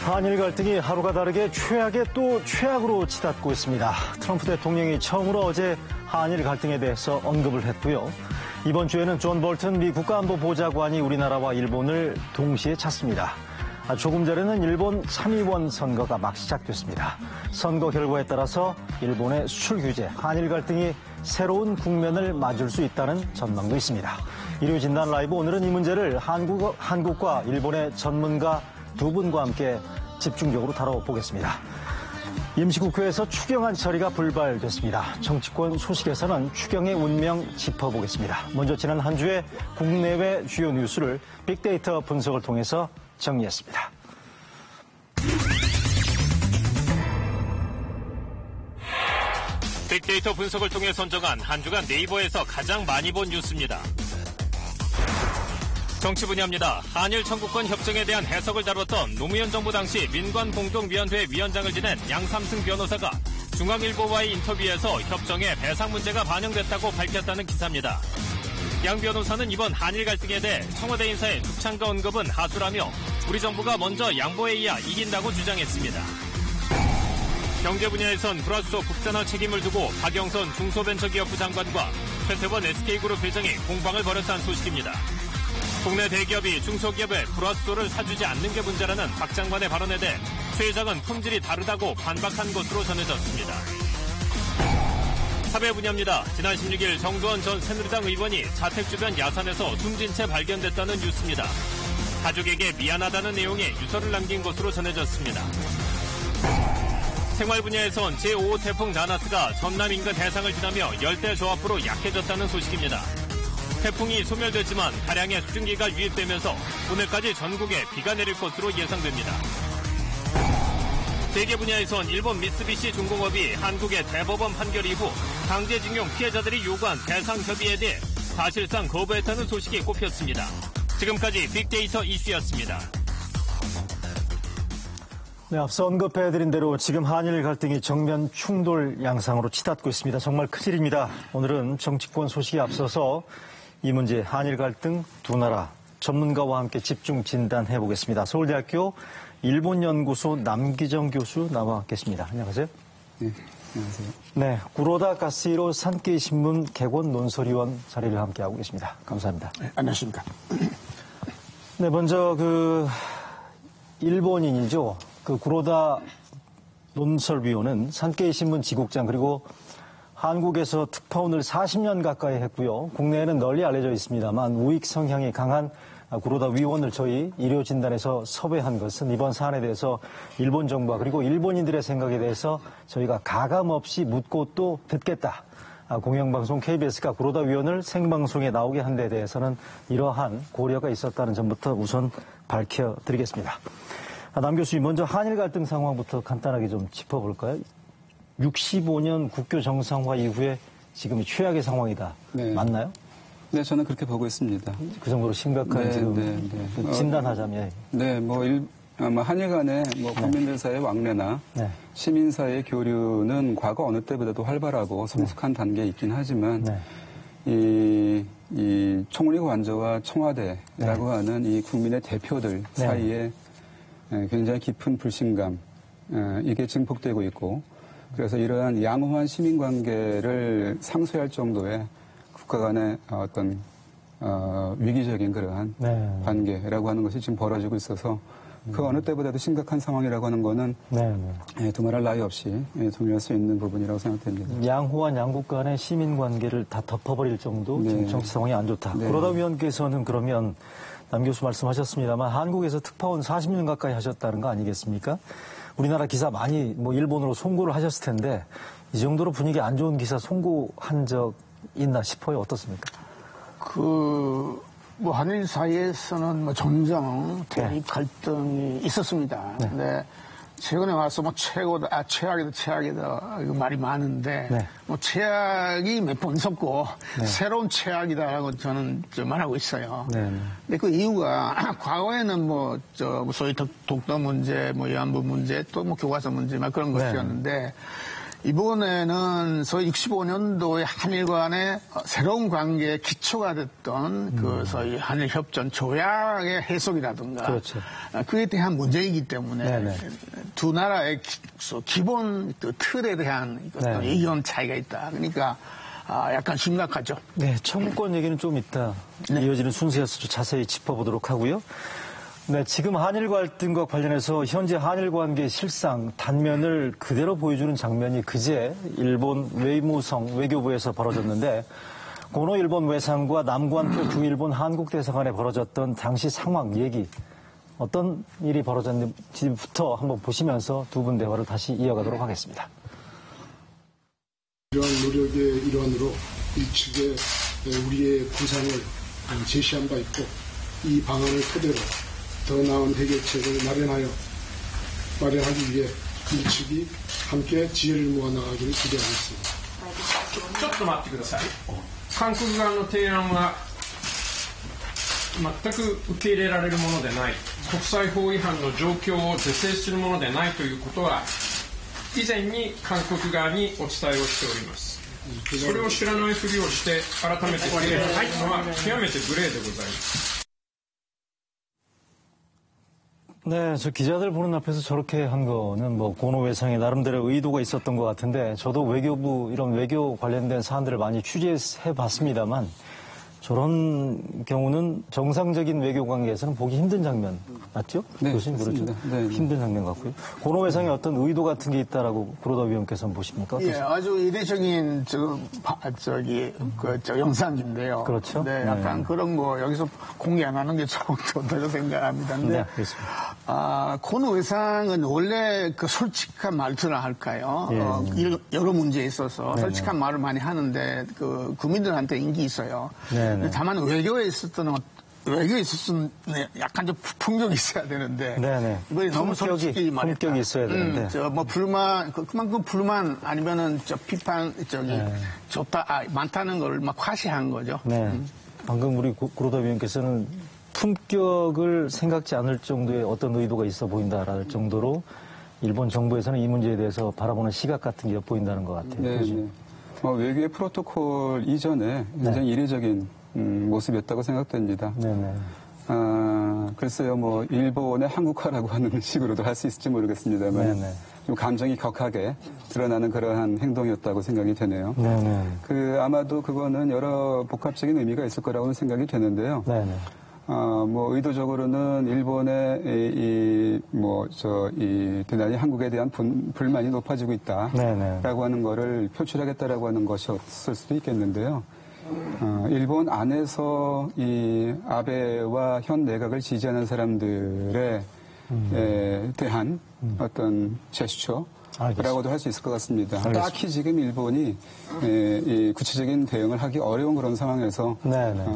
한일 갈등이 하루가 다르게 최악에 또 최악으로 치닫고 있습니다. 트럼프 대통령이 처음으로 어제 한일 갈등에 대해서 언급을 했고요. 이번 주에는 존 볼튼 미 국가안보보좌관이 우리나라와 일본을 동시에 찾습니다. 조금 전에는 일본参의원 선거가 막 시작됐습니다. 선거 결과에 따라서 일본의 수출 규제, 한일 갈등이 새로운 국면을 맞을 수 있다는 전망도 있습니다. 일요 진단 라이브, 오늘은 이 문제를 한국과 일본의 전문가 두 분과 함께 집중적으로 다뤄보겠습니다. 임시국회에서 추경안 처리가 불발됐습니다. 정치권 소식에서는 추경의 운명 짚어보겠습니다. 먼저 지난 한 주의 국내외 주요 뉴스를 빅데이터 분석을 통해서 정리했습니다. 빅데이터 분석을 통해 선정한 한 주간 네이버에서 가장 많이 본 뉴스입니다. 정치 분야입니다. 한일 청구권 협정에 대한 해석을 다뤘던 노무현 정부 당시 민관공동위원회 위원장을 지낸 양삼승 변호사가 중앙일보와의 인터뷰에서 협정에 배상 문제가 반영됐다고 밝혔다는 기사입니다. 양 변호사는 이번 한일 갈등에 대해 청와대 인사의 급창가 언급은 하수라며 우리 정부가 먼저 양보해야 이긴다고 주장했습니다. 경제 분야에선 브라스소 국산화 책임을 두고 박영선 중소벤처기업부 장관과 최태원 SK그룹 회장이 공방을 벌였다는 소식입니다. 국내 대기업이 중소기업에 브라스소를 사주지 않는 게 문제라는 박 장관의 발언에 대해 최 회장은 품질이 다르다고 반박한 것으로 전해졌습니다. 사회 분야입니다. 지난 16일 정두원 전 새누리당 의원이 자택 주변 야산에서 숨진 채 발견됐다는 뉴스입니다. 가족에게 미안하다는 내용의 유서를 남긴 것으로 전해졌습니다. 생활 분야에선 제5호 태풍 다나스가 전남 인근 해상을 지나며 열대 저압으로 약해졌다는 소식입니다. 태풍이 소멸됐지만 다량의 수증기가 유입되면서 오늘까지 전국에 비가 내릴 것으로 예상됩니다. 재계 분야에선 일본 미쓰비시 중공업이 한국의 대법원 판결 이후 강제징용 피해자들이 요구한 배상 협의에 대해 사실상 거부했다는 소식이 꼽혔습니다. 지금까지 빅데이터 이슈였습니다. 네, 앞서 언급해드린 대로 지금 한일 갈등이 정면 충돌 양상으로 치닫고 있습니다. 정말 큰일입니다. 오늘은 정치권 소식에 앞서서 이 문제, 한일 갈등 두 나라 전문가와 함께 집중 진단해 보겠습니다. 서울대학교 일본연구소 남기정 교수 나와 계십니다. 안녕하세요. 네, 안녕하세요. 네, 구로다 가스히로 산케이 신문 개권 논설위원 자리를 함께하고 계십니다. 감사합니다. 네, 안녕하십니까. 네, 먼저 일본인이죠. 구로다 논설위원은 산케이 신문 지국장 그리고 한국에서 특파원을 40년 가까이 했고요. 국내에는 널리 알려져 있습니다만 우익 성향이 강한 구로다 위원을 저희 일요 진단에서 섭외한 것은 이번 사안에 대해서 일본 정부와 그리고 일본인들의 생각에 대해서 저희가 가감없이 묻고 또 듣겠다. 공영방송 KBS가 구로다 위원을 생방송에 나오게 한 데 대해서는 이러한 고려가 있었다는 점부터 우선 밝혀드리겠습니다. 남 교수님, 먼저 한일 갈등 상황부터 간단하게 좀 짚어볼까요? 65년 국교 정상화 이후에 지금 최악의 상황이다. 네. 맞나요? 네, 저는 그렇게 보고 있습니다. 그 정도로 심각한 지금 진단하자면. 네, 한일 간의 국민들 사이의 왕래나 네. 시민 사이의 교류는 과거 어느 때보다도 활발하고 성숙한 단계에 있긴 하지만 이 총리 관저와 청와대라고 하는 이 국민의 대표들 사이에 굉장히 깊은 불신감, 이게 증폭되고 있고 그래서 이러한 양호한 시민관계를 상쇄할 정도의 국가 간의 어떤 위기적인 그러한 관계라고 하는 것이 지금 벌어지고 있어서 그 어느 때보다도 심각한 상황이라고 하는 거는 두말할 나위 없이 동의할 수 있는 부분이라고 생각됩니다. 양호한 양국 간의 시민관계를 다 덮어버릴 정도 지금 정치 상황이 안 좋다. 구로다 위원께서는 그러면 남 교수 말씀하셨습니다만 한국에서 특파원 40년 가까이 하셨다는 거 아니겠습니까? 우리나라 기사 많이 일본으로 송고를 하셨을 텐데 이 정도로 분위기 안 좋은 기사 송고한 적 있나 싶어요. 어떻습니까? 한일 사이에서는 점점 대립 갈등이 있었습니다. 근데 최근에 와서 최악이다 이거 말이 많은데 최악이 몇 번 있었고 새로운 최악이다라고 저는 말하고 있어요. 근데 그 이유가 과거에는 소위 독도 문제, 위안부 문제, 또 교과서 문제 막 그런 것이었는데 이번에는 소위 65년도에 한일 간의 새로운 관계의 기초가 됐던 그 소위 한일 협정 조약의 해석이라든가 그렇죠. 그에 대한 문제이기 때문에 네네. 두 나라의 기본 그 틀에 대한 어떤 네. 의견 차이가 있다. 그러니까 약간 심각하죠. 네, 청구권 얘기는 좀 이따 이어지는 순서에서 자세히 짚어보도록 하고요. 네, 지금 한일 갈등과 관련해서 현재 한일 관계의 실상 단면을 그대로 보여주는 장면이 그제 일본 외무성 외교부에서 벌어졌는데 고노 일본 외상과 남관표 주일본 한국 대사관에 벌어졌던 당시 상황 얘기 어떤 일이 벌어졌는지부터 한번 보시면서 두 분 대화를 다시 이어가도록 하겠습니다. 이러한 노력의 일환으로 일측에 우리의 구상을 제시한 바 있고 이 방안을 토대로 더 나은 해결책을 마련하기 위해 일측이 함께 지혜를 모아나가기를 기대하고 있습니다. ちょっと待ってください。韓国側の提案は全く受け入れられるものでない、国際法違反の状況を是正するものでないということは以前に韓国側にお伝えをしております。それを知らないふりをして改めて提案するのは極めて無礼でございます。 네, 저 기자들 보는 앞에서 저렇게 한 거는 뭐 고노 외상에 나름대로 의도가 있었던 것 같은데 저도 외교부 이런 외교 관련된 사안들을 많이 취재해 봤습니다만 저런 경우는 정상적인 외교 관계에서는 보기 힘든 장면 맞죠? 네, 교수님 그렇죠? 네, 네. 힘든 장면 같고요. 고노 외상에 어떤 의도 같은 게 있다라고 구로다 위원께서는 보십니까? 예, 아주 이례적인 영상인데요. 그렇죠. 네, 약간 네. 그런 거 여기서 공개 안 하는 게 좋다고 생각합니다. 근데 네, 알겠습니다. 고노 외상은 원래 그 솔직한 말투라 할까요? 예. 여러 문제에 있어서 네, 솔직한 말을 많이 하는데 그 국민들한테 인기 있어요. 네, 네. 다만 외교에 있었던 약간 좀 품격이 있어야 되는데 네네. 이번에 너무 솔직히 말했다. 품격이 있어야 되는데. 불만 그만큼 불만 아니면은 비판 좋다 많다는 걸 막 과시한 거죠. 네. 방금 우리 구로다 위원께서는 품격을 생각지 않을 정도의 어떤 의도가 있어 보인다라는 정도로 일본 정부에서는 이 문제에 대해서 바라보는 시각 같은 게 엿보인다는 것 같아요. 네, 네. 외교의 프로토콜 이전에 굉장히 이례적인 모습이었다고 생각됩니다. 네네. 글쎄요, 일본의 한국화라고 하는 식으로도 할 수 있을지 모르겠습니다만, 네네. 좀 감정이 격하게 드러나는 그러한 행동이었다고 생각이 되네요. 네네. 아마도 그거는 여러 복합적인 의미가 있을 거라고 생각이 되는데요. 네네. 의도적으로는 일본의 대단히 한국에 대한 불만이 높아지고 있다라고 네네. 하는 거를 표출하겠다라고 하는 것이었을 수도 있겠는데요. 일본 안에서 이 아베와 현 내각을 지지하는 사람들에 대한 어떤 제스처라고도 할 수 있을 것 같습니다. 알겠습니다. 딱히 지금 일본이 구체적인 대응을 하기 어려운 그런 상황에서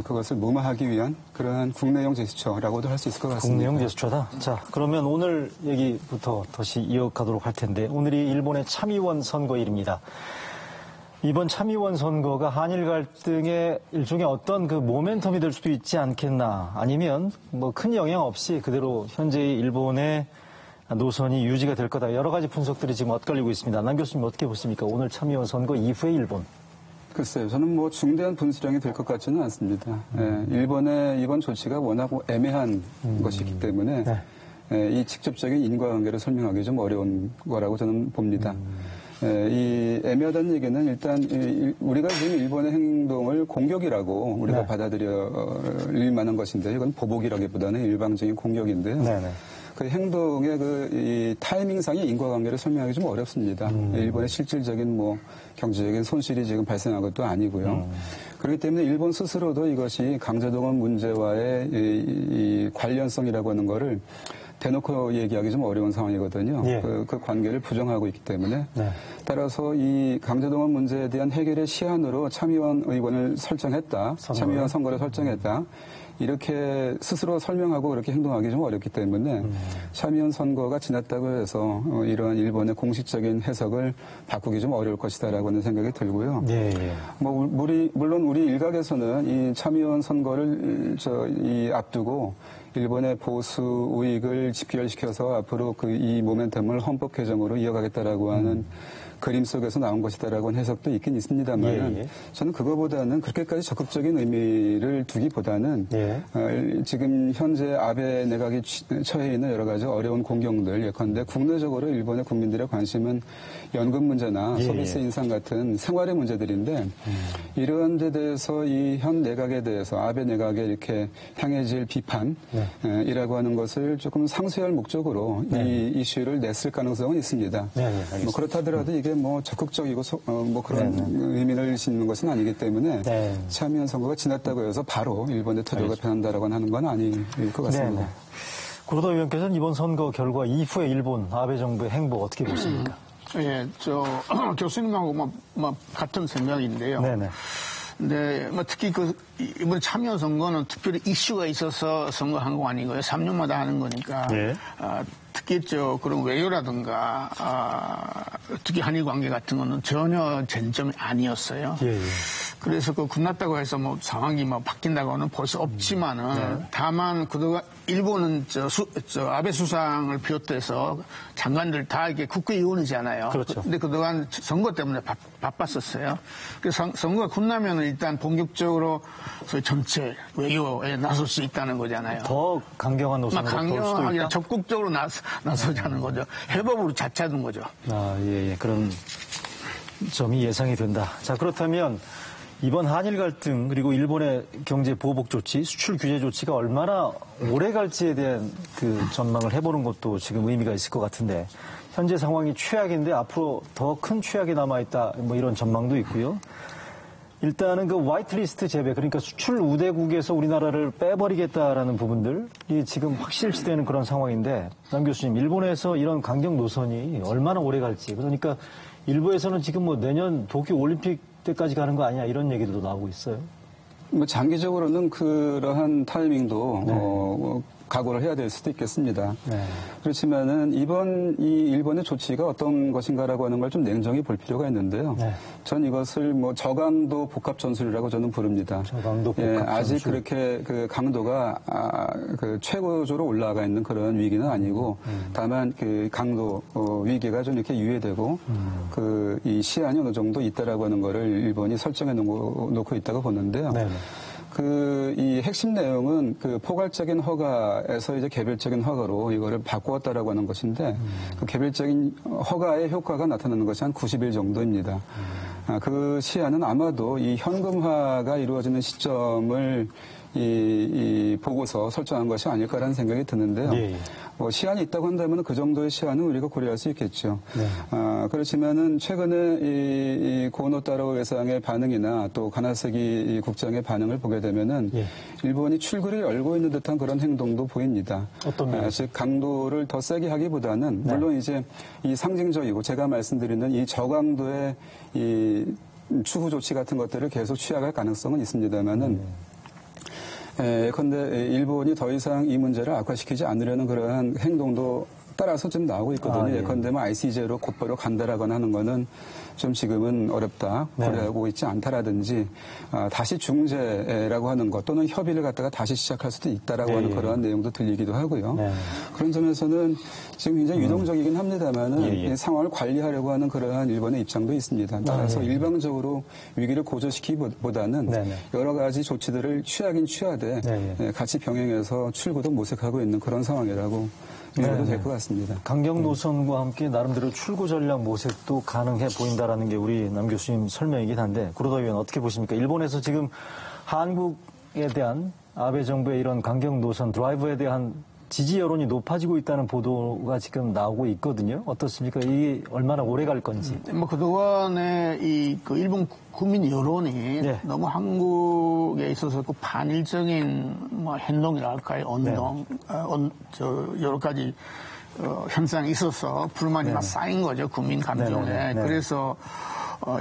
그것을 무마하기 위한 그러한 국내용 제스처라고도 할 수 있을 것 같습니다. 국내용 제스처다. 자, 그러면 오늘 얘기부터 다시 이어가도록 할 텐데 오늘이 일본의 참의원 선거일입니다. 이번 참의원 선거가 한일 갈등의 일종의 어떤 그 모멘텀이 될 수도 있지 않겠나. 아니면 큰 영향 없이 그대로 현재의 일본의 노선이 유지가 될 거다. 여러 가지 분석들이 지금 엇갈리고 있습니다. 남 교수님 어떻게 보십니까? 오늘 참의원 선거 이후의 일본. 글쎄요. 저는 중대한 분수령이 될 것 같지는 않습니다. 일본의 이번 조치가 워낙 애매한 것이기 때문에 이 직접적인 인과관계를 설명하기 좀 어려운 거라고 저는 봅니다. 이 애매하다는 얘기는 일단 우리가 지금 일본의 행동을 공격이라고 우리가 받아들일 만한 것인데 이건 보복이라기보다는 일방적인 공격인데요. 그 행동의 이 타이밍상의 인과관계를 설명하기 좀 어렵습니다. 일본의 실질적인 경제적인 손실이 지금 발생한 것도 아니고요. 그렇기 때문에 일본 스스로도 이것이 강제동원 문제와의 이 관련성이라고 하는 거를 대놓고 얘기하기 좀 어려운 상황이거든요. 그 관계를 부정하고 있기 때문에. 따라서 이 강제동원 문제에 대한 해결의 시한으로 참의원 의원을 설정했다. 참의원 선거를 설정했다. 이렇게 스스로 설명하고 그렇게 행동하기 좀 어렵기 때문에 참의원 선거가 지났다고 해서 이러한 일본의 공식적인 해석을 바꾸기 좀 어려울 것이다라고 하는 생각이 들고요. 물론 우리 일각에서는 이 참의원 선거를 앞두고 일본의 보수 우익을 집결시켜서 앞으로 이 모멘텀을 헌법 개정으로 이어가겠다라고 하는 그림 속에서 나온 것이다라고 해석도 있긴 있습니다만 저는 그거보다는 그렇게까지 적극적인 의미를 두기보다는 지금 현재 아베 내각이 처해 있는 여러 가지 어려운 공경들 예컨대 국내적으로 일본의 국민들의 관심은 연금 문제나 서비스 인상 같은 생활의 문제들인데 이런 데 대해서 이 현 내각에 대해서 아베 내각에 이렇게 향해질 비판이라고 하는 것을 조금 상쇄할 목적으로 이 이슈를 냈을 가능성은 있습니다. 뭐 그렇다 하더라도 이게 뭐 적극적이고 뭐 그런 의미를 심는 것은 아니기 때문에 참여연 선거가 지났다고 해서 바로 일본의 태도가 변한다라고 하는 건 아닐 것 같습니다. 구로다 의원께서는 이번 선거 결과 이후의 일본 아베 정부의 행보 어떻게 보십니까? 예, 교수님하고 같은 생각인데요. 네, 특히 이번 참여 선거는 특별히 이슈가 있어서 선거한 거 아니고요. 3년마다 하는 거니까. 특히 그런 외교라든가, 특히 한일 관계 같은 거는 전혀 쟁점이 아니었어요. 그래서 끝났다고 해서 상황이 바뀐다고는 볼 수 없지만은 다만 그동안 일본은 아베 수상을 비롯해서 장관들 다 이게 국회의원이잖아요. 그렇죠. 근데 그동안 선거 때문에 바빴었어요. 그래서 선거가 끝나면 일단 본격적으로 전체 외교에 나설 수 있다는 거잖아요. 더 강경한 노선으로 강경하게 적극적으로 나서자는 거죠. 해법으로 자차는 거죠. 그런 점이 예상이 된다. 자, 그렇다면 이번 한일 갈등 그리고 일본의 경제 보복 조치, 수출 규제 조치가 얼마나 오래 갈지에 대한 그 전망을 해보는 것도 지금 의미가 있을 것 같은데 현재 상황이 최악인데 앞으로 더 큰 최악이 남아있다 뭐 이런 전망도 있고요. 일단은 그 화이트리스트 제배 그러니까 수출 우대국에서 우리나라를 빼버리겠다라는 부분들이 지금 확실시되는 그런 상황인데 남 교수님 일본에서 이런 강경 노선이 얼마나 오래 갈지 그러니까 일부에서는 지금 뭐 내년 도쿄 올림픽 때까지 가는 거 아니야 이런 얘기도 나오고 있어요. 뭐 장기적으로는 그러한 타이밍도 각오를 해야 될 수도 있겠습니다. 그렇지만은 이 일본의 조치가 어떤 것인가라고 하는 걸 좀 냉정히 볼 필요가 있는데요. 전 이것을 뭐 저강도 복합 전술이라고 저는 부릅니다. 저강도 복합 아직 전술. 그렇게 그 강도가 그 최고조로 올라가 있는 그런 위기는 아니고 다만 그 강도 위기가 좀 이렇게 유예되고 그 이 시한이 어느 정도 있다라고 하는 거를 일본이 설정해 놓고 있다고 보는데요. 이 핵심 내용은 그 포괄적인 허가에서 이제 개별적인 허가로 이거를 바꾸었다라고 하는 것인데 그 개별적인 허가의 효과가 나타나는 것이 한 90일 정도입니다. 그 시한은 아마도 이 현금화가 이루어지는 시점을 보고서 설정한 것이 아닐까라는 생각이 드는데요. 뭐 시한이 있다고 한다면 그 정도의 시한은 우리가 고려할 수 있겠죠. 그렇지만은 최근에 이 고노타로 외상의 반응이나 또 가나세기 국장의 반응을 보게 되면은 일본이 출구를 열고 있는 듯한 그런 행동도 보입니다. 어떤 면에서? 즉 강도를 더 세게 하기보다는 물론 이제 이 상징적이고 제가 말씀드리는 이 저강도의 이 추후 조치 같은 것들을 계속 취하갈 가능성은 있습니다만은. 예컨대 일본이 더 이상 이 문제를 악화시키지 않으려는 그러한 행동도 따라서 좀 나오고 있거든요. 예컨대 ICJ로 곧바로 간다라거나 하는 거는 좀 지금은 어렵다, 고려하고 있지 않다라든지 다시 중재라고 하는 것 또는 협의를 갖다가 다시 시작할 수도 있다라고 하는 그러한 내용도 들리기도 하고요. 그런 점에서는 지금 굉장히 유동적이긴 합니다만은 이 상황을 관리하려고 하는 그러한 일본의 입장도 있습니다. 따라서 일방적으로 위기를 고조시키기보다는 여러 가지 조치들을 취하긴 취하되 같이 병행해서 출구도 모색하고 있는 그런 상황이라고 이해도 될 것 같습니다. 강경 노선과 함께 나름대로 출구 전략 모색도 가능해 보인다라는 게 우리 남 교수님 설명이긴 한데 구로다 의원 어떻게 보십니까? 일본에서 지금 한국에 대한 아베 정부의 이런 강경 노선 드라이브에 대한 지지 여론이 높아지고 있다는 보도가 지금 나오고 있거든요. 어떻습니까? 이게 얼마나 오래 갈 건지. 뭐 그동안에 그 일본 국민 여론이 너무 한국에 있어서 그 반일적인 뭐 행동이랄까요, 운동, 여러 가지 현상이 있어서 불만이 막 쌓인 거죠, 국민 감정에. 그래서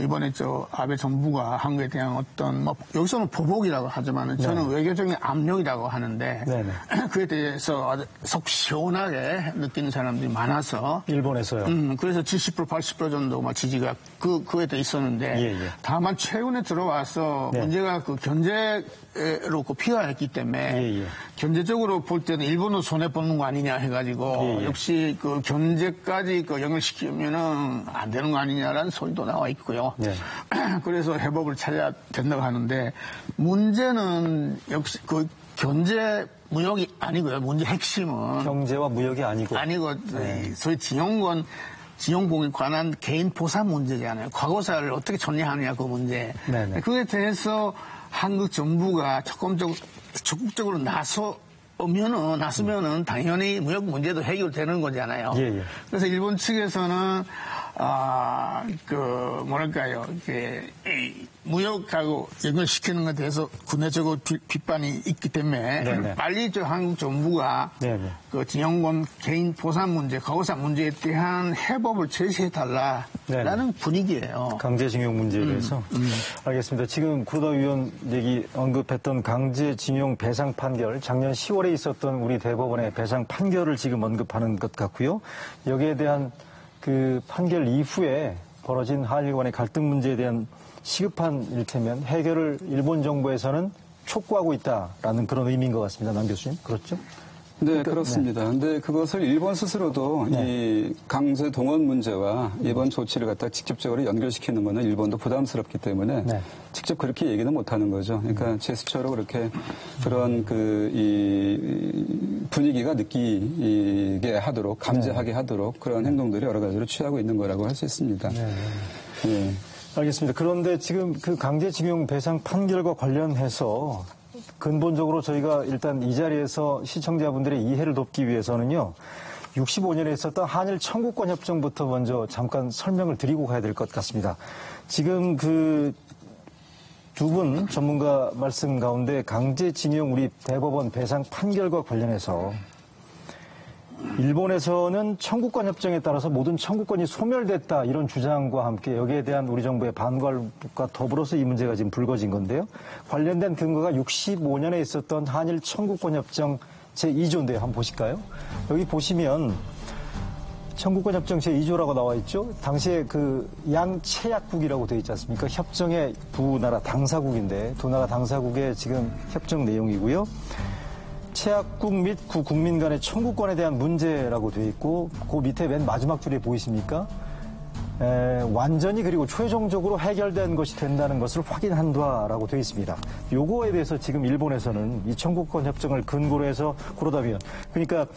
이번에 아베 정부가 한국에 대한 어떤 여기서는 보복이라고 하지만 저는 네. 외교적인 압력이라고 하는데 네네. 그에 대해서 속 시원하게 느끼는 사람들이 많아서 일본에서요. 그래서 70% 80% 정도 지지가 그에 대해 있었는데 예. 다만 최근에 들어와서 네. 문제가 그 견제로 피화했기 때문에 예. 견제적으로 볼 때는 일본은 손해 보는 거 아니냐 해가지고 예. 역시 그 견제까지 연결시키면은 안 되는 거 아니냐라는 소리도 나와 있고요. 네. 그래서 해법을 찾아야 된다고 하는데 문제는 역시 그 견제 무역이 아니고요. 문제 핵심은 경제와 무역이 아니고 네. 소위 지용공에 관한 개인 보상 문제잖아요. 과거사를 어떻게 정리하느냐 그 문제. 네네. 그에 대해서 한국 정부가 적극적으로 나서면은 당연히 무역 문제도 해결되는 거잖아요. 예. 그래서 일본 측에서는 무역하고 연결시키는 것에 대해서 군대적으로 비판이 있기 때문에 네네. 빨리 한국 정부가 네네. 그 진영권 개인 보상 문제, 과거사 문제에 대한 해법을 제시해달라라는 네네. 분위기예요. 강제징용 문제에 대해서. 알겠습니다. 지금 구로다 위원 얘기 언급했던 강제징용 배상 판결, 작년 10월에 있었던 우리 대법원의 배상 판결을 지금 언급하는 것 같고요. 여기에 대한 그 판결 이후에 벌어진 한일 간의 갈등 문제에 대한 시급한 일테면 해결을 일본 정부에서는 촉구하고 있다라는 그런 의미인 것 같습니다. 남 교수님. 그렇죠? 네, 그렇습니다. 그런데 그것을 일본 스스로도 이 강제 동원 문제와 이번 조치를 갖다 직접적으로 연결시키는 것은 일본도 부담스럽기 때문에 직접 그렇게 얘기는 못하는 거죠. 그러니까 제스처로 그렇게 그런 이 분위기가 느끼게 하도록 감지하게 하도록 그런 행동들이 여러 가지로 취하고 있는 거라고 할 수 있습니다. 네. 알겠습니다. 그런데 지금 그 강제징용 배상 판결과 관련해서 근본적으로 저희가 일단 이 자리에서 시청자분들의 이해를 돕기 위해서는요. 65년에 있었던 한일 청구권 협정부터 먼저 잠깐 설명을 드리고 가야 될 것 같습니다. 지금 그 두 분 전문가 말씀 가운데 강제징용 우리 대법원 배상 판결과 관련해서 일본에서는 청구권 협정에 따라서 모든 청구권이 소멸됐다 이런 주장과 함께 여기에 대한 우리 정부의 반발과 더불어서 이 문제가 지금 불거진 건데요. 관련된 근거가 65년에 있었던 한일 청구권 협정 제2조인데요. 한번 보실까요? 여기 보시면 청구권 협정 제2조라고 나와 있죠. 당시에 그 양체약국이라고 되어 있지 않습니까? 협정의 두 나라 당사국인데 두 나라 당사국의 지금 협정 내용이고요. 체약국 및 구 국민 간의 청구권에 대한 문제라고 되어 있고 그 밑에 맨 마지막 줄에 보이십니까? 완전히 그리고 최종적으로 해결된 것이 된다는 것을 확인한다라고 되어 있습니다. 요거에 대해서 지금 일본에서는 이 청구권 협정을 근거로 해서 구로다 위원 그러니까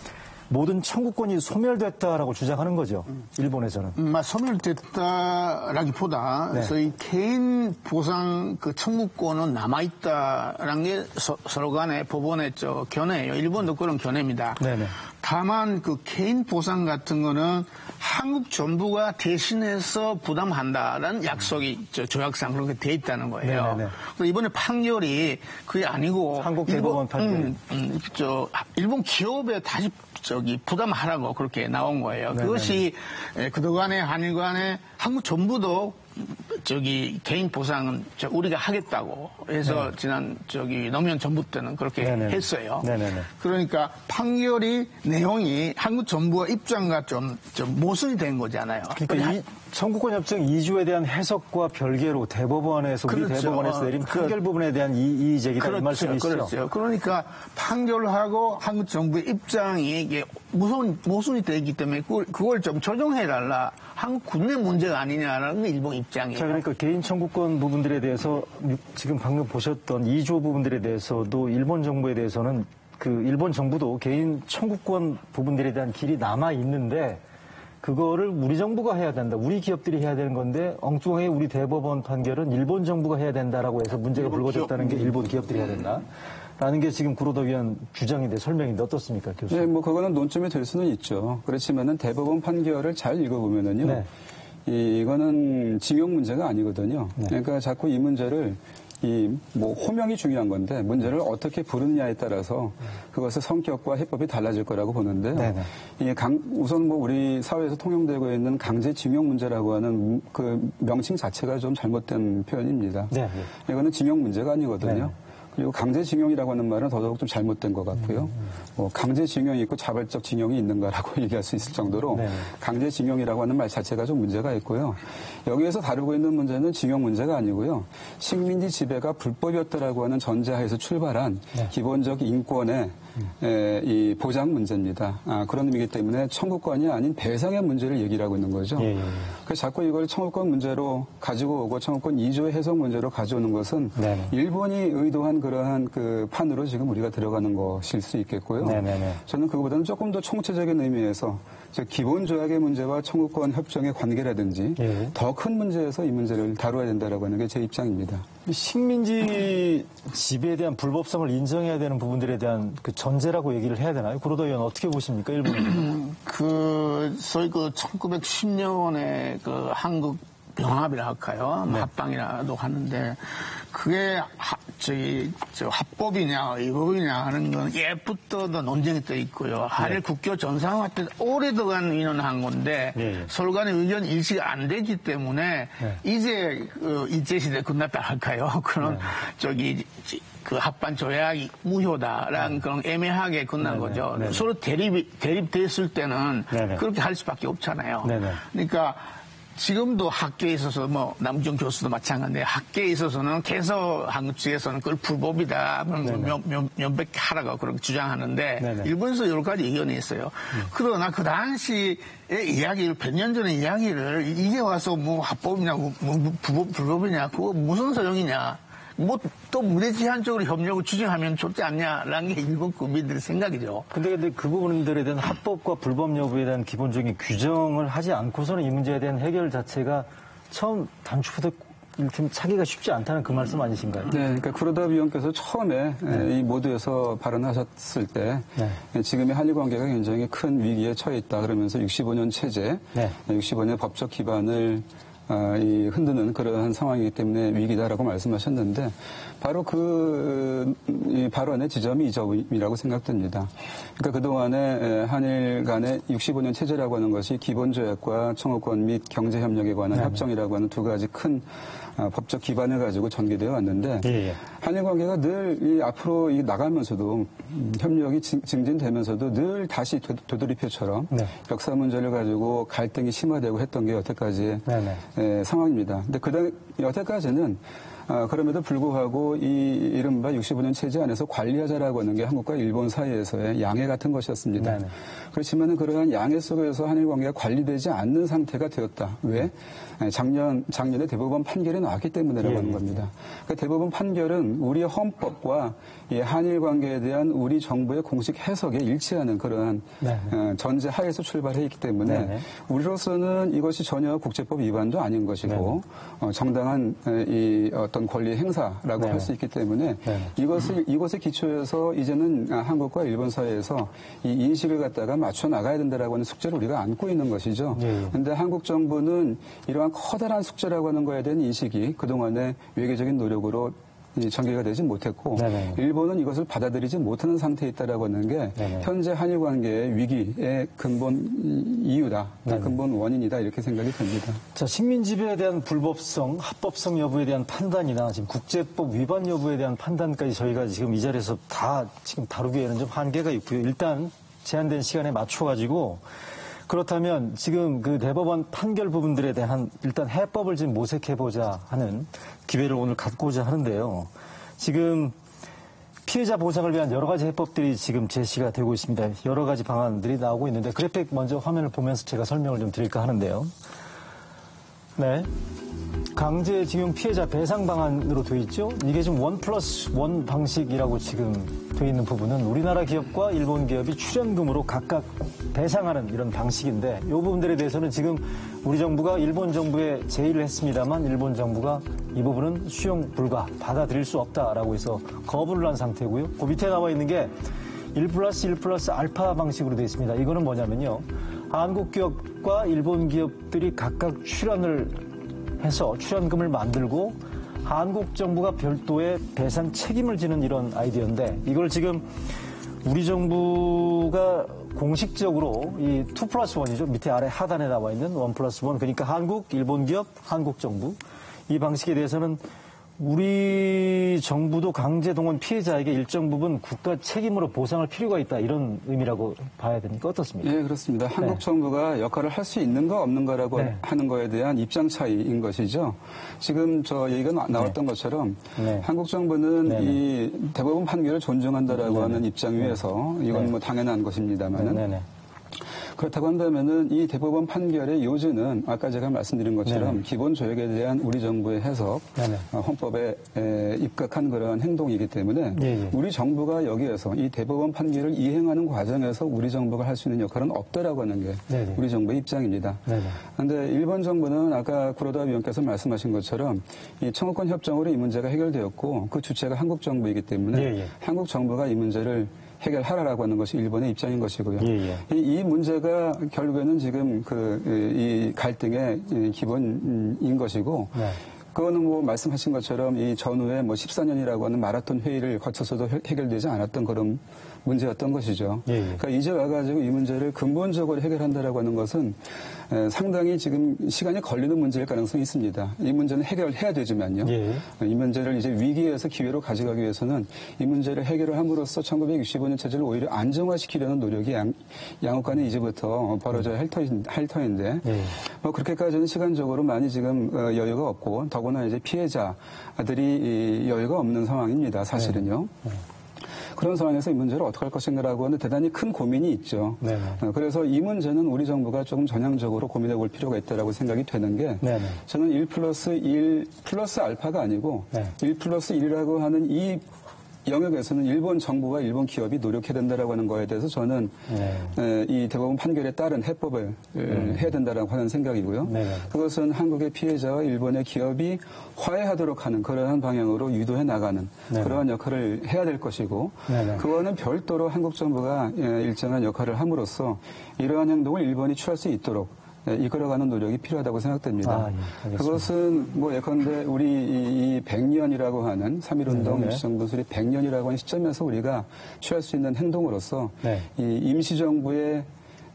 모든 청구권이 소멸됐다라고 주장하는 거죠. 일본에서는. 소멸됐다라기보다 저희 개인 보상 그 청구권은 남아있다라는 게 서로 간에 법원의 견해예요. 일본도 그런 견해입니다. 네네. 다만 그 개인 보상 같은 거는 한국 정부가 대신해서 부담한다라는 약속이 조약상 그렇게 돼 있다는 거예요. 그래서 이번에 판결이 그게 아니고 한국 대법원 판결. 일본 기업에 다시 부담하라고 그렇게 나온 거예요. 네네. 그것이 그동안에 한일 간에 한국 정부도 개인 보상은 우리가 하겠다고 해서 지난 노무현 정부 때는 그렇게 했어요. 그러니까 판결이 내용이 한국 정부의 입장과 좀 모순이 된 거잖아요. 그러니까 이 청구권 협정 2조에 대한 해석과 별개로 대법원에서 우리 대법원에서 내린 판결 부분에 대한 이의 제기다 이 말씀이시죠? 그렇죠. 그러니까 판결하고 한국 정부의 입장이 이게 모순이 되기 때문에 그걸 좀 조정해달라. 한국 국내 문제가 아니냐라는 게 일본 입장이에요. 자, 그러니까 개인 청구권 부분들에 대해서 지금 방금 보셨던 2조 부분들에 대해서도 일본 정부에 대해서는 그 일본 정부도 개인 청구권 부분들에 대한 길이 남아 있는데 그거를 우리 정부가 해야 된다. 우리 기업들이 해야 되는 건데 엉뚱하게 우리 대법원 판결은 일본 정부가 해야 된다라고 해서 문제가 불거졌다는 게 일본 기업들이 해야 된다. 라는 게 지금 구로다 위원 주장인데 설명인데 어떻습니까, 교수님? 네, 그거는 논점이 될 수는 있죠. 그렇지만은 대법원 판결을 잘 읽어보면은요. 이거는 징용 문제가 아니거든요. 그러니까 자꾸 이 문제를 호명이 중요한 건데 문제를 어떻게 부르느냐에 따라서 그것의 성격과 해법이 달라질 거라고 보는데요. 우선 우리 사회에서 통용되고 있는 강제징용 문제라고 하는 그 명칭 자체가 좀 잘못된 표현입니다. 이거는 징용 문제가 아니거든요. 그리고 강제징용이라고 하는 말은 더더욱 좀 잘못된 것 같고요. 강제징용이 있고 자발적 징용이 있는가라고 얘기할 수 있을 정도로 강제징용이라고 하는 말 자체가 좀 문제가 있고요. 여기에서 다루고 있는 문제는 징용 문제가 아니고요. 식민지 지배가 불법이었다라고 하는 전제하에서 출발한 기본적 인권의 이 보장 문제입니다. 그런 의미이기 때문에 청구권이 아닌 배상의 문제를 얘기를 하고 있는 거죠. 그래서 자꾸 이걸 청구권 문제로 가지고 오고 청구권 2조의 해석 문제로 가져오는 것은 일본이 의도한 그러한 그 판으로 지금 우리가 들어가는 것일 수 있겠고요. 저는 그거보다는 조금 더 총체적인 의미에서 기본 조약의 문제와 청구권 협정의 관계라든지 더 큰 문제에서 이 문제를 다뤄야 된다라고 하는 게 제 입장입니다. 식민지 지배에 대한 불법성을 인정해야 되는 부분들에 대한 그 전제라고 얘기를 해야 되나요? 구로다 의원 어떻게 보십니까? 일본은? 소위 1910년에 그 한국 병합이라 할까요? 합방이라도 하는데 그게 합법이냐 위법이냐 하는 건 예부터도 논쟁이 떠 있고요. 한일 국교 정상화 때 오래도간 의논한 건데 서로 간의 의견 일치가 안 되기 때문에 이제 일제시대 끝났다 할까요? 그런 그 합반 조약이 무효다라는 그런 애매하게 끝난 거죠. 서로 대립됐을 때는 그렇게 할 수밖에 없잖아요. 그러니까 지금도 학계에 있어서 남준 교수도 마찬가지인데 학계에 있어서는 계속 한국 측에서는 그걸 불법이다 명백하라고 그렇게 주장하는데 일본에서 여러 가지 의견이 있어요. 그러나 그 당시의 이야기를 100년 전의 이야기를 이게 와서 합법이냐 불법이냐 그거 무슨 소용이냐 또 무대제한적으로 협력을 추진하면 좋지 않냐라는 게 일본 국민들의 생각이죠. 근데 그 부분들에 대한 합법과 불법 여부에 대한 기본적인 규정을 하지 않고서는 이 문제에 대한 해결 자체가 처음 단추부터 이렇게 차기가 쉽지 않다는 그 말씀 아니신가요? 네, 그러니까 구로다 위원께서 처음에 이 모두에서 발언하셨을 때 지금의 한일 관계가 굉장히 큰 위기에 처해 있다 그러면서 65년 체제, 65년 법적 기반을 흔드는 그러한 상황이기 때문에 위기다라고 말씀하셨는데 바로 이 발언의 지점이 이 점이라고 생각됩니다. 그러니까 그동안에 한일 간의 65년 체제라고 하는 것이 기본조약과 청구권 및 경제협력에 관한 협정이라고 하는 두 가지 큰 법적 기반을 가지고 전개되어 왔는데 한일 관계가 늘 앞으로 나가면서도 협력이 증진되면서도 늘 다시 되돌이표처럼 역사 문제를 가지고 갈등이 심화되고 했던 게 여태까지의 상황입니다. 근데 여태까지는 그럼에도 불구하고 이 이른바 65년 체제 안에서 관리하자라고 하는 게 한국과 일본 사이에서의 양해 같은 것이었습니다. 그렇지만 그러한 양해 속에서 한일 관계가 관리되지 않는 상태가 되었다. 왜? 작년에 대법원 판결이 나왔기 때문이라고 하는 겁니다. 그 대법원 판결은 우리의 헌법과 이 한일 관계에 대한 우리 정부의 공식 해석에 일치하는 그러한 전제 하에서 출발해 있기 때문에 우리로서는 이것이 전혀 국제법 위반도 아닌 것이고 정당한 이 어떤 권리 행사라고 할 수 있기 때문에 이것에 기초해서 이제는 한국과 일본 사이에서 이 인식을 갖다가 맞춰 나가야 된다라고 하는 숙제를 우리가 안고 있는 것이죠. 그런데 한국 정부는 이러한 커다란 숙제라고 하는 거에 대한 인식이 그동안의 외교적인 노력으로 전개가 되지 못했고 일본은 이것을 받아들이지 못하는 상태에 있다라고 하는 게 현재 한일 관계의 위기의 근본 이유다, 근본 원인이다 이렇게 생각이 됩니다. 자, 식민지배에 대한 불법성, 합법성 여부에 대한 판단이나 지금 국제법 위반 여부에 대한 판단까지 저희가 지금 이 자리에서 다 지금 다루기에는 좀 한계가 있고요. 일단 제한된 시간에 맞춰가지고 그렇다면 지금 그 대법원 판결 부분들에 대한 일단 해법을 좀 모색해보자 하는 기회를 오늘 갖고자 하는데요. 지금 피해자 보상을 위한 여러 가지 해법들이 지금 제시가 되고 있습니다. 여러 가지 방안들이 나오고 있는데 그래픽 먼저 화면을 보면서 제가 설명을 좀 드릴까 하는데요. 강제징용 피해자 배상 방안으로 되어 있죠. 이게 지금 1+1 방식이라고 지금 되어 있는 부분은 우리나라 기업과 일본 기업이 출연금으로 각각 배상하는 이런 방식인데 이 부분들에 대해서는 지금 우리 정부가 일본 정부에 제의를 했습니다만 일본 정부가 이 부분은 수용 불가, 받아들일 수 없다라고 해서 거부를 한 상태고요. 그 밑에 나와 있는 게 1+1+ 알파 방식으로 되어 있습니다. 이거는 뭐냐면요. 한국 기업과 일본 기업들이 각각 출연을 해서 출연금을 만들고 한국 정부가 별도의 배상 책임을 지는 이런 아이디어인데 이걸 지금 우리 정부가 공식적으로 이 2+1이죠. 밑에 아래 하단에 나와 있는 1+1 그러니까 한국, 일본 기업, 한국 정부 이 방식에 대해서는 우리 정부도 강제동원 피해자에게 일정 부분 국가 책임으로 보상할 필요가 있다 이런 의미라고 봐야 됩니까? 어떻습니까? 네, 그렇습니다. 한국 정부가 역할을 할 수 있는가 없는가라고 하는 거에 대한 입장 차이인 것이죠. 지금 저 얘기가 나왔던 것처럼 한국 정부는 이 대법원 판결을 존중한다라고 하는 입장 위에서 이건 뭐 당연한 것입니다만은 그렇다고 한다면은 이 대법원 판결의 요지는 아까 제가 말씀드린 것처럼 기본 조약에 대한 우리 정부의 해석, 헌법에 입각한 그런 행동이기 때문에 우리 정부가 여기에서 이 대법원 판결을 이행하는 과정에서 우리 정부가 할 수 있는 역할은 없다라고 하는 게 우리 정부의 입장입니다. 그런데 일본 정부는 아까 구로다 위원께서 말씀하신 것처럼 이 청구권 협정으로 이 문제가 해결되었고 그 주체가 한국 정부이기 때문에 한국 정부가 이 문제를 해결하라라고 하는 것이 일본의 입장인 것이고요. 이 문제가 결국에는 지금 이 갈등의 기본인 것이고, 그거는 뭐 말씀하신 것처럼 이 전후에 뭐 14년이라고 하는 마라톤 회의를 거쳐서도 해결되지 않았던 그런 문제였던 것이죠. 그러니까 이제 와가지고 이 문제를 근본적으로 해결한다라고 하는 것은 상당히 지금 시간이 걸리는 문제일 가능성이 있습니다. 이 문제는 해결해야 되지만요. 이 문제를 이제 위기에서 기회로 가져가기 위해서는 이 문제를 해결을 함으로써 1965년 체제를 오히려 안정화시키려는 노력이 양국 간에 이제부터 벌어져야 할 터인데 뭐 그렇게까지는 시간적으로 많이 지금 여유가 없고 더구나 이제 피해자들이 여유가 없는 상황입니다. 사실은요. 그런 상황에서 이 문제를 어떻게 할 것인가라고 하는 대단히 큰 고민이 있죠. 그래서 이 문제는 우리 정부가 조금 전향적으로 고민해 볼 필요가 있다고 생각이 되는 게 저는 1+1 플러스 알파가 아니고 1+1이라고 하는 이 영역에서는 일본 정부와 일본 기업이 노력해야 된다라고 하는 거에 대해서 저는 이 대법원 판결에 따른 해법을 해야 된다라고 하는 생각이고요. 그것은 한국의 피해자와 일본의 기업이 화해하도록 하는 그러한 방향으로 유도해 나가는 그러한 역할을 해야 될 것이고 그거는 별도로 한국 정부가 일정한 역할을 함으로써 이러한 행동을 일본이 취할 수 있도록 이끌어가는 노력이 필요하다고 생각됩니다. 그것은 뭐 예컨대 우리 이 100년이라고 하는 3.1운동 임시정부술이 100년이라고 하는 시점에서 우리가 취할 수 있는 행동으로서 이 임시정부의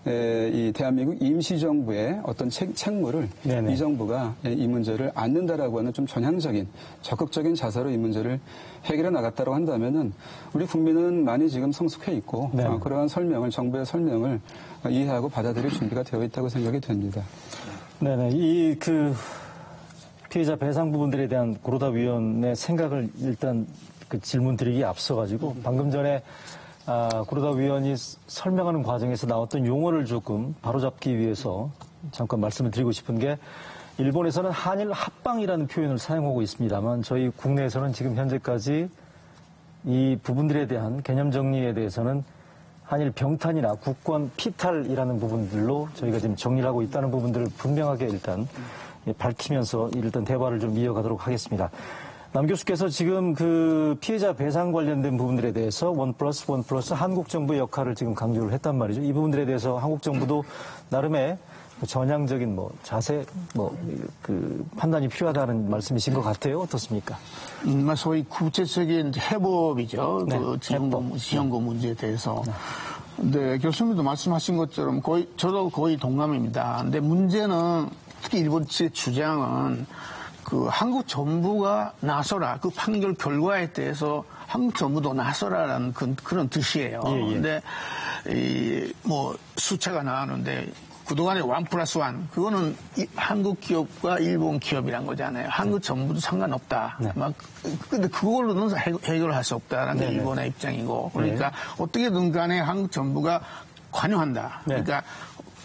이 대한민국 임시정부의 어떤 책무를 이 정부가 이 문제를 안는다라고 하는 좀 전향적인 적극적인 자세로 이 문제를 해결해 나갔다고 한다면은 우리 국민은 많이 지금 성숙해 있고 그러한 설명을 정부의 설명을 이해하고 받아들일 준비가 되어 있다고 생각이 됩니다. 이 피해자 배상 부분들에 대한 구로다 위원의 생각을 일단 질문 드리기에 앞서가지고 방금 전에 구로다 위원이 설명하는 과정에서 나왔던 용어를 조금 바로잡기 위해서 잠깐 말씀을 드리고 싶은 게 일본에서는 한일 합방이라는 표현을 사용하고 있습니다만 저희 국내에서는 지금 현재까지 이 부분들에 대한 개념 정리에 대해서는 한일 병탄이나 국권 피탈이라는 부분들로 저희가 지금 정리를 하고 있다는 부분들을 분명하게 일단 밝히면서 일단 대화를 좀 이어가도록 하겠습니다. 남 교수께서 지금 피해자 배상 관련된 부분들에 대해서 1+1+ 한국 정부의 역할을 지금 강조를 했단 말이죠. 이 부분들에 대해서 한국 정부도 나름의 전향적인 자세, 판단이 필요하다는 말씀이신 것 같아요. 어떻습니까? 소위 구체적인 해법이죠. 지원금 문제에 대해서. 근데 교수님도 말씀하신 것처럼 저도 거의 동감입니다. 근데 문제는 특히 일본 측의 주장은 한국 정부가 나서라. 그 판결 결과에 대해서 한국 정부도 나서라라는 그런 뜻이에요. 근데 숫자가 나왔는데 그동안에 1+1 그거는 한국 기업과 일본 기업이란 거잖아요. 한국 정부도 상관없다. 근데 그걸로는 해결할 수 없다라는 게 일본의 입장이고 그러니까 어떻게든 간에 한국 정부가 관여한다. 그러니까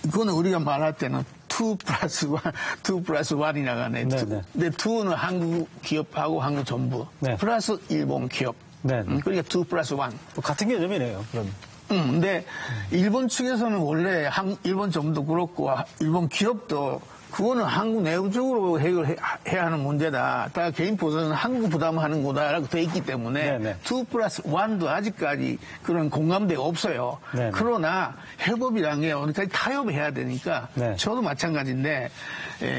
그거는 우리가 말할 때는 2+1 나가네. 근데 2는 한국 기업하고 한국 정부 플러스 일본 기업. 그러니까 2+1. 같은 개념이네요. 그럼. 근데 일본 측에서는 원래 일본 정부도 그렇고 일본 기업도 그거는 한국 내부적으로 해결해야 하는 문제다. 다 개인 보전은 한국 부담하는 거다라고 돼 있기 때문에 네네. 2+1도 아직까지 그런 공감대가 없어요. 네네. 그러나 해법이란 게 어디까지 타협해야 되니까 네. 저도 마찬가지인데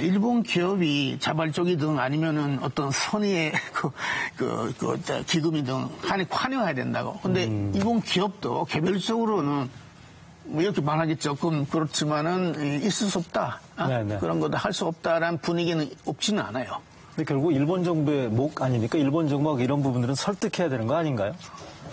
일본 기업이 자발적이든 아니면은 어떤 선의의 기금이든 간에 관여해야 된다고. 근데 일본 기업도 개별적으로는 뭐 이렇게 말하기 조금 그렇지만은 있을 수 없다. 네네. 그런 것도 할 수 없다라는 분위기는 없지는 않아요. 근데 결국 일본 정부의 목 아닙니까? 일본 정부가 이런 부분들은 설득해야 되는 거 아닌가요?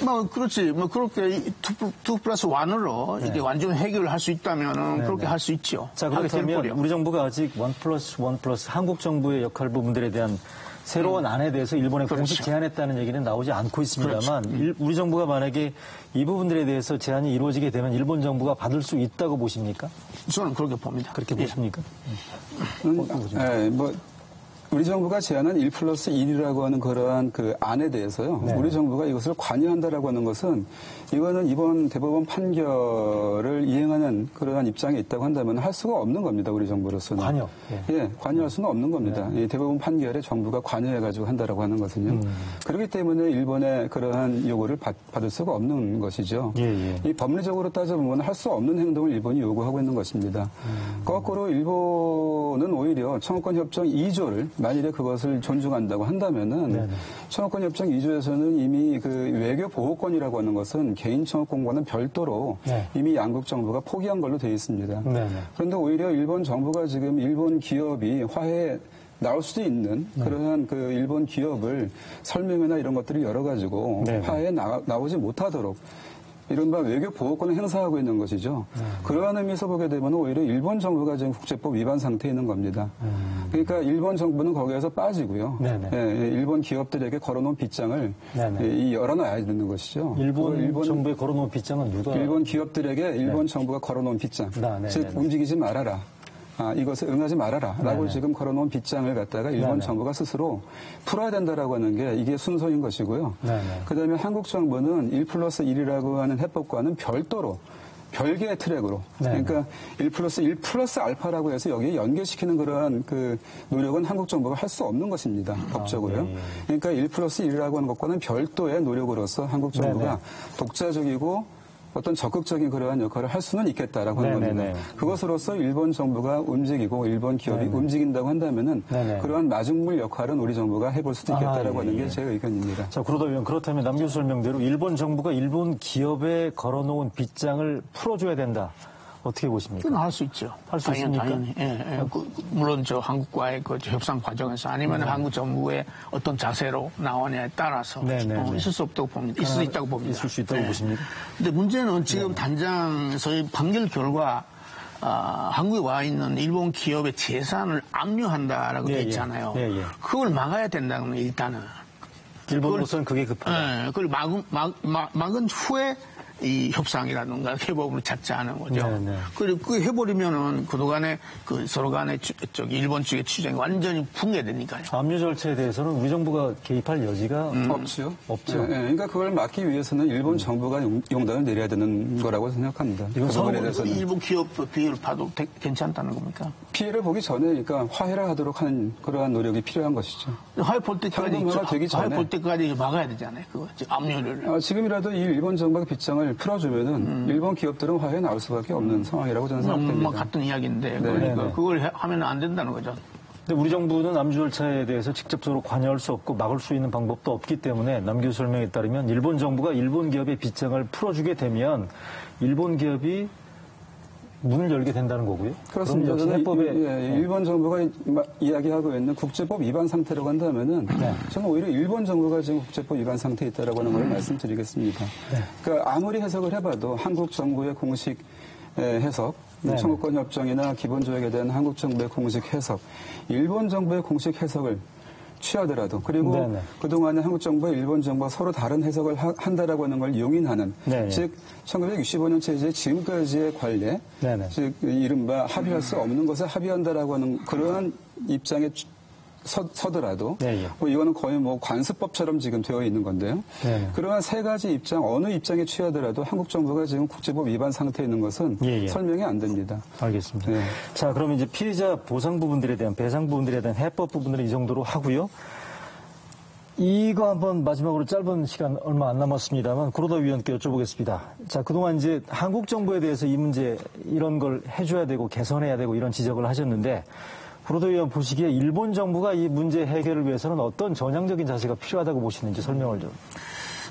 뭐 그렇지. 뭐 그렇게 2+1으로 이게 완전 해결을 할 수 있다면은 그렇게 할 수 있죠. 자, 그렇다면 우리 정부가 아직 1+1+, 한국 정부의 역할 부분들에 대한 새로운 안에 대해서 일본에 그렇죠. 공식 제안했다는 얘기는 나오지 않고 있습니다만 우리 정부가 만약에 이 부분들에 대해서 제안이 이루어지게 되면 일본 정부가 받을 수 있다고 보십니까? 저는 그렇게 봅니다. 그렇게 보십니까? 뭐 우리 정부가 제안한 1+1이라고 하는 그러한 그 안에 대해서요. 네. 우리 정부가 이것을 관여한다라고 하는 것은 이거는 이번 대법원 판결을 이행하는 그러한 입장에 있다고 한다면 할 수가 없는 겁니다. 우리 정부로서는. 관여. 예, 관여할 수는 없는 겁니다. 이 대법원 판결에 정부가 관여해가지고 한다라고 하는 것은요. 그렇기 때문에 일본의 그러한 요구를 받을 수가 없는 것이죠. 예. 이 법리적으로 따져보면 할 수 없는 행동을 일본이 요구하고 있는 것입니다. 거꾸로 일본은 오히려 청구권 협정 2조를 만일에 그것을 존중한다고 한다면은 청구권 협정 2조에서는 이미 그 외교 보호권이라고 하는 것은 개인 청구권과는 별도로 이미 양국 정부가 포기한 걸로 되어 있습니다. 그런데 오히려 일본 정부가 지금 일본 기업이 화해에 나올 수도 있는 그러한 그 일본 기업을 설명회나 이런 것들을 열어가지고 화해에 나오지 못하도록 이른바 외교 보호권을 행사하고 있는 것이죠. 그러한 의미에서 보게 되면 오히려 일본 정부가 지금 국제법 위반 상태에 있는 겁니다. 그러니까 일본 정부는 거기에서 빠지고요. 일본 기업들에게 걸어놓은 빗장을 열어놔야 되는 것이죠. 일본 정부에 걸어놓은 빗장은 누가? 일본 기업들에게 일본 정부가 걸어놓은 빗장. 즉 움직이지 말아라. 이것에 응하지 말아라. 라고 지금 걸어놓은 빗장을 갖다가 일본 정부가 스스로 풀어야 된다라고 하는 게 이게 순서인 것이고요. 그다음에 한국 정부는 1+1이라고 하는 해법과는 별도로 별개의 트랙으로 그러니까 1+1 플러스 알파라고 해서 여기에 연계시키는 그러한 그 노력은 한국 정부가 할 수 없는 것입니다. 법적으로요. 그러니까 1+1이라고 하는 것과는 별도의 노력으로서 한국 정부가 독자적이고 어떤 적극적인 그러한 역할을 할 수는 있겠다라고 하는 겁니다. 그것으로서 일본 정부가 움직이고 일본 기업이 움직인다고 한다면은 그러한 마중물 역할은 우리 정부가 해볼 수도 있겠다라고 하는 게 제 의견입니다. 자, 그렇다면 남 교수 설명대로 일본 정부가 일본 기업에 걸어놓은 빗장을 풀어줘야 된다. 어떻게 보십니까? 그건 할 수 있죠. 할 수 있습니까? 당연히. 물론 저 한국과의 그 협상 과정에서 아니면 한국 정부의 어떤 자세로 나오냐에 따라서 있을 수 없다고 봅니다. 있을 수 있다고 봅니다. 있을 수 있다고 보십니까? 근데 문제는 지금 당장 저희 판결 결과 한국에 와 있는 일본 기업의 재산을 압류한다라고 돼 있잖아요. 그걸 막아야 된다는 거예요, 일단은. 일본으로서는 그게 급하다. 그걸 막은 후에 이 협상이라든가 해법을 찾지 않은 거죠. 그리고 그 해버리면은 그동안에 그 서로 간에 일본 측의 추정이 완전히 붕괴되니까요. 압류 절차에 대해서는 우리 정부가 개입할 여지가 없죠. 그러니까 그걸 막기 위해서는 일본 정부가 용단을 내려야 되는 거라고 생각합니다. 일본 기업 비율을 봐도 괜찮다는 겁니까? 피해를 보기 전에 그러니까 화해를 하도록 하는 그러한 노력이 필요한 것이죠. 화해 볼 때까지 막아야 되잖아요. 그거 압류를. 지금이라도 이 일본 정부가 빗장을 풀어주면은 일본 기업들은 화해에 나올 수밖에 없는 상황이라고 저는 생각됩니다. 같은 이야기인데 그러니까 그걸 하면 안 된다는 거죠. 근데 우리 정부는 압류 절차에 대해서 직접적으로 관여할 수 없고 막을 수 있는 방법도 없기 때문에 남 교수 설명에 따르면 일본 정부가 일본 기업의 빗장을 풀어주게 되면 일본 기업이 문을 열게 된다는 거고요. 그렇습니다. 일본 정부가 이야기하고 있는 국제법 위반 상태라고 한다면은 저는 오히려 일본 정부가 지금 국제법 위반 상태에 있다라고 하는 걸 말씀드리겠습니다. 그러니까 아무리 해석을 해봐도 한국 정부의 공식 해석, 청구권 협정이나 기본조약에 대한 한국 정부의 공식 해석, 일본 정부의 공식 해석을 취하더라도 그리고 그동안에 한국 정부와 일본 정부가 서로 다른 해석을 한다라고 하는 걸 용인하는 즉 1965년 체제의 지금까지의 관례 즉 이른바 합의할 수 없는 것에 합의한다라고 하는 그러한 입장에 서더라도 네, 예. 뭐 이거는 거의 뭐 관습법처럼 지금 되어 있는 건데요. 네. 그러한 세 가지 입장 어느 입장에 취하더라도 한국 정부가 지금 국제법 위반 상태에 있는 것은 예, 예. 설명이 안 됩니다. 알겠습니다. 네. 자, 그럼 이제 피해자 보상 부분들에 대한 배상 부분들에 대한 해법 부분들은 이 정도로 하고요. 이거 한번 마지막으로 짧은 시간 얼마 안 남았습니다만 구로다 위원께 여쭤보겠습니다. 자, 그동안 이제 한국 정부에 대해서 이 문제 이런 걸 해줘야 되고 개선해야 되고 이런 지적을 하셨는데 구로다 위원 보시기에 일본 정부가 이 문제 해결을 위해서는 어떤 전향적인 자세가 필요하다고 보시는지 설명을 좀.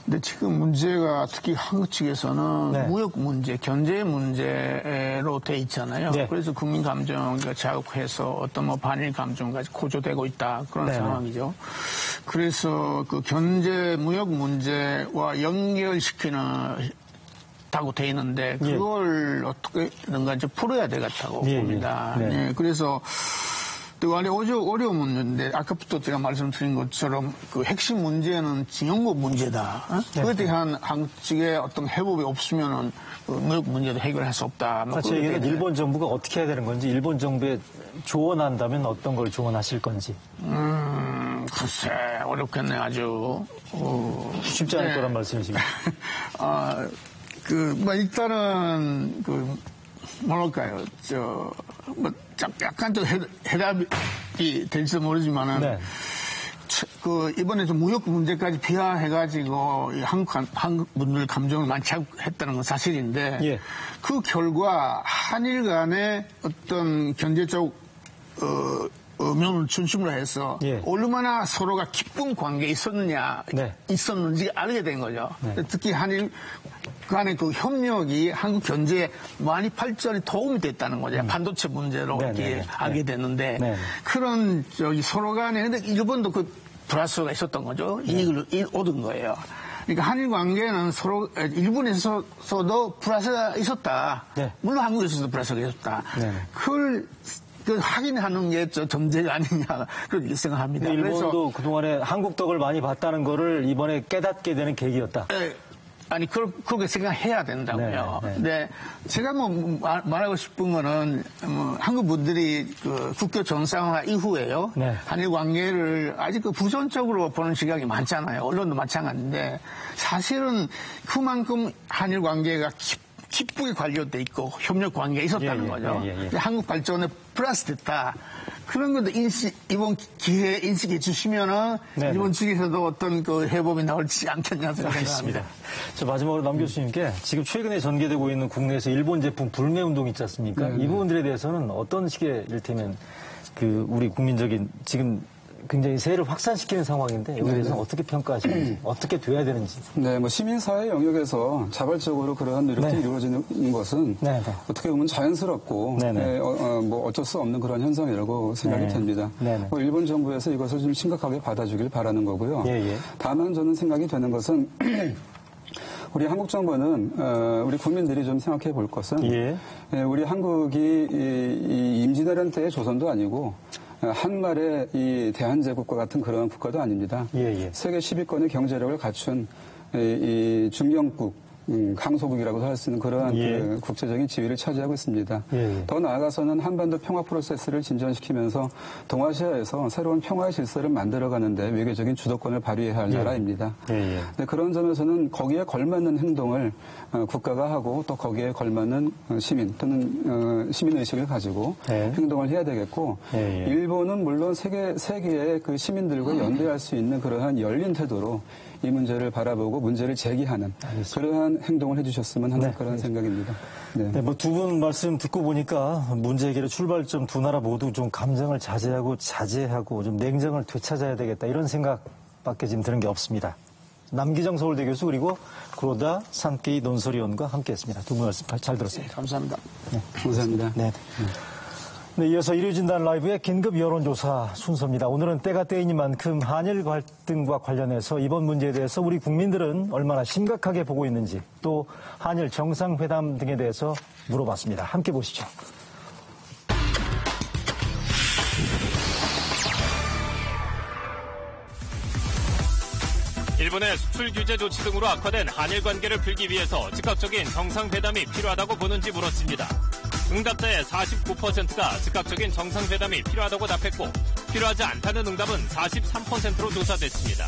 근데 지금 문제가 특히 한국 측에서는 네. 무역 문제, 견제 문제로 돼 있잖아요. 네. 그래서 국민 감정을 자극해서 어떤 뭐 반일 감정까지 고조되고 있다 그런 네. 상황이죠. 그래서 그 견제 무역 문제와 연결시키는 다고 돼 있는데 그걸 어떻게든가 이제 풀어야 되겠다고 봅니다. 네. 네. 그래서 또 어려운 문제인데 아까부터 제가 말씀드린 것처럼 그 핵심 문제는 징용국 문제다. 네. 그에 대한 한국 측의 어떤 해법이 없으면은 그 무역 문제도 해결할 수 없다. 뭐 제 얘기는 일본 정부가 어떻게 해야 되는 건지 일본 정부에 조언한다면 어떤 걸 조언하실 건지. 글쎄 어렵겠네 아주. 쉽지 않을 네. 거란 말씀이십니다. 뭐 일단은 뭐랄까요, 약간 또 해답이 될지도 모르지만은, 네. 이번에 좀 무역 문제까지 비하해가지고, 한국 분들 감정을 많이 자극했다는 건 사실인데, 예. 그 결과, 한일 간의 어떤 견제적, 면을 중심으로 해서, 예. 얼마나 서로가 기쁜 관계에 있었는지 알게 된 거죠. 네. 특히 한일 간의 그 협력이 한국 경제에 많이 발전에 도움이 됐다는 거죠. 반도체 문제로 이렇게 알게 됐는데 그런 서로 간에 근데 일본도 그 플러스가 있었던 거죠. 이익을 얻은 거예요. 그러니까 한일 관계는 서로 일본에서도 플러스가 있었다. 네. 물론 한국에서도 플러스가 있었다. 그걸 확인하는 게 전제가 아니냐 그렇게 생각합니다. 일본도 그래서 그동안에 한국 덕을 많이 봤다는 거를 이번에 깨닫게 되는 계기였다. 아니, 그렇게 생각해야 된다고요. 근데 제가 말하고 싶은 거는, 한국 분들이 국교 정상화 이후에요. 한일 관계를 아직 부정적으로 보는 시각이 많잖아요. 언론도 마찬가지인데, 사실은 그만큼 한일 관계가 기쁘게 관련돼 있고 협력 관계가 있었다는 거죠. 한국 발전에 플러스 됐다. 그런 것도 이번 기회에 인식해 주시면은 일본 측에서도 어떤 그 해법이 나올지 않겠냐 생각합니다. 저 마지막으로 남 교수님께 지금 최근에 전개되고 있는 국내에서 일본 제품 불매 운동 있지 않습니까? 이 부분들에 대해서는 어떤 식의 이를테면 우리 국민적인 지금 굉장히 세를 확산시키는 상황인데 여기에 대해서는 어떻게 평가하시는지 어떻게 돼야 되는지. 네, 뭐 시민사회 영역에서 자발적으로 그러한 노력이 이루어지는 것은 어떻게 보면 자연스럽고 뭐 어쩔 수 없는 그런 현상이라고 생각이 됩니다. 뭐 일본 정부에서 이것을 좀 심각하게 받아주길 바라는 거고요. 다만 저는 생각이 되는 것은 우리 한국 정부는 우리 국민들이 좀 생각해 볼 것은 우리 한국이 임진왜란 때의 조선도 아니고 한말의 이 대한제국과 같은 그런 국가도 아닙니다. 세계 10위권의 경제력을 갖춘 이 중견국, 강소국이라고도 할 수 있는 그러한 그 국제적인 지위를 차지하고 있습니다. 더 나아가서는 한반도 평화 프로세스를 진전시키면서 동아시아에서 새로운 평화의 질서를 만들어가는데 외교적인 주도권을 발휘해야 할 나라입니다. 네, 그런 점에서는 거기에 걸맞는 행동을 국가가 하고 또 거기에 걸맞는 시민 또는 시민의식을 가지고 행동을 해야 되겠고 일본은 물론 세계의 그 시민들과 연대할 수 있는 그러한 열린 태도로 이 문제를 바라보고 문제를 제기하는 그러한 행동을 해주셨으면 하는 그런 생각입니다. 뭐 두 분 말씀 듣고 보니까 문제 해결의 출발점 두 나라 모두 좀 감정을 자제하고 좀 냉정을 되찾아야 되겠다 이런 생각밖에 지금 드는 게 없습니다. 남기정 서울대 교수 그리고 구로다 산케이 논설위원과 함께했습니다. 두 분 말씀 잘 들었습니다. 감사합니다. 감사합니다. 네, 이어서 일요진단 라이브의 긴급 여론조사 순서입니다. 오늘은 때가 때이니 만큼 한일 갈등과 관련해서 이번 문제에 대해서 우리 국민들은 얼마나 심각하게 보고 있는지 또 한일 정상회담 등에 대해서 물어봤습니다. 함께 보시죠. 일본의 수출 규제 조치 등으로 악화된 한일 관계를 풀기 위해서 즉각적인 정상회담이 필요하다고 보는지 물었습니다. 응답자의 49%가 즉각적인 정상회담이 필요하다고 답했고 필요하지 않다는 응답은 43%로 조사됐습니다.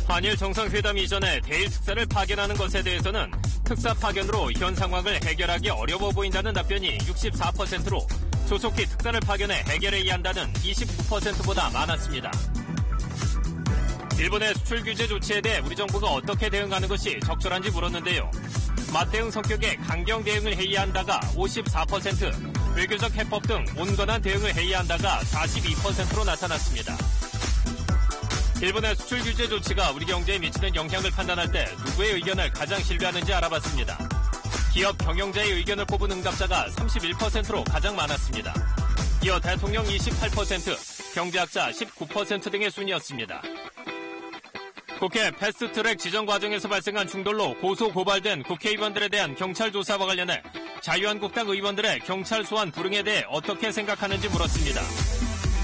한일 정상회담 이전에 대일 특사를 파견하는 것에 대해서는 특사 파견으로 현 상황을 해결하기 어려워 보인다는 답변이 64%로 조속히 특사를 파견해 해결해야 한다는 29%보다 많았습니다. 일본의 수출 규제 조치에 대해 우리 정부가 어떻게 대응하는 것이 적절한지 물었는데요. 맞대응 성격의 강경 대응을 해야 한다가 54%, 외교적 해법 등 온건한 대응을 해야 한다가 42%로 나타났습니다. 일본의 수출 규제 조치가 우리 경제에 미치는 영향을 판단할 때 누구의 의견을 가장 신뢰하는지 알아봤습니다. 기업 경영자의 의견을 뽑은 응답자가 31%로 가장 많았습니다. 이어 대통령 28%, 경제학자 19% 등의 순이었습니다. 국회 패스트트랙 지정 과정에서 발생한 충돌로 고소 고발된 국회의원들에 대한 경찰 조사와 관련해 자유한국당 의원들의 경찰 소환 불응에 대해 어떻게 생각하는지 물었습니다.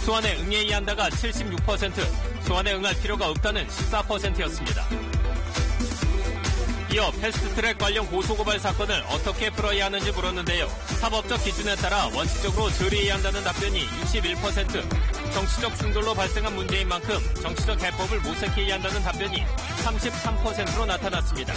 소환에 응해야 한다가 76%, 소환에 응할 필요가 없다는 14%였습니다. 이어 패스트트랙 관련 고소고발 사건을 어떻게 풀어야 하는지 물었는데요. 사법적 기준에 따라 원칙적으로 처리해야 한다는 답변이 61%, 정치적 충돌로 발생한 문제인 만큼 정치적 해법을 모색해야 한다는 답변이 33%로 나타났습니다.